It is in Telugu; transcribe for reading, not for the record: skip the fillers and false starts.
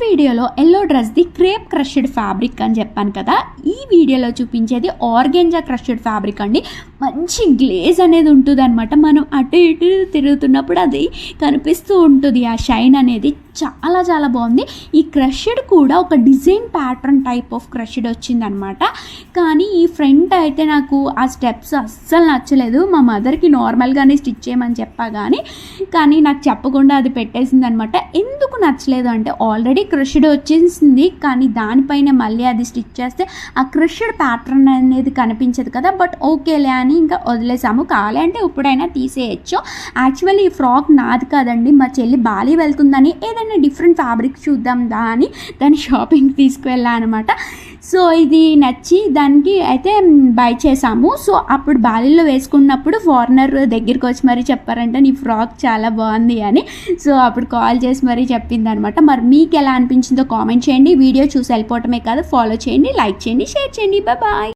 వీడియోలో ఎల్లో డ్రెస్ది క్రేప్ క్రష్డ్ ఫ్యాబ్రిక్ అని చెప్పాను కదా, ఈ వీడియోలో చూపించేది ఆర్గెంజా క్రష్డ్ ఫ్యాబ్రిక్ అండి. మంచి గ్లేజ్ అనేది ఉంటుంది అనమాట. మనం అటు ఇటు తిరుగుతున్నప్పుడు అది కనిపిస్తూ ఉంటుంది, ఆ షైన్ అనేది చాలా చాలా బాగుంది. ఈ క్రష్డ్ కూడా ఒక design pattern type of crushed వచ్చిందనమాట. కానీ ఈ ఫ్రంట్ అయితే నాకు ఆ స్టెప్స్ అస్సలు నచ్చలేదు. మా మదర్కి నార్మల్గానే స్టిచ్ చేయమని చెప్పా కానీ నాకు చెప్పకుండా అది పెట్టేసింది అనమాట. ఎందుకు నచ్చలేదు అంటే ఆల్రెడీ క్రష్డ్ వచ్చేసింది, కానీ దానిపైన మళ్ళీ అది స్టిచ్ చేస్తే ఆ క్రష్డ్ ప్యాటర్న్ అనేది కనిపించదు కదా. బట్ ఓకేలే అని ఇంకా వదిలేసాము. కాలే అంటే ఇప్పుడైనా తీసేయచ్చు. యాక్చువల్లీ ఈ ఫ్రాక్ నాది కాదండి, మా చెల్లి బాలి వెళ్తుందని ఏదైనా డిఫరెంట్ ఫ్యాబ్రిక్ చూద్దాం అని దాన్ని షాపింగ్ తీసుకువెళ్ళా అనమాట. సో ఇది నచ్చి దానికి అయితే బై చేసాము. సో అప్పుడు బాలీలో వేసుకున్నప్పుడు ఫారినర్ దగ్గరికి వచ్చి మరీ చెప్పారంటే నీ ఫ్రాక్ చాలా బాగుంది అని. సో అప్పుడు కాల్ చేసి మరీ చెప్పింది అనమాట. మరి మీకు ఎలా అనిపించిందో కామెంట్ చేయండి. వీడియో చూసి వెళ్ళిపోవటమే కాదు, ఫాలో చేయండి, లైక్ చేయండి, షేర్ చేయండి. బాయ్.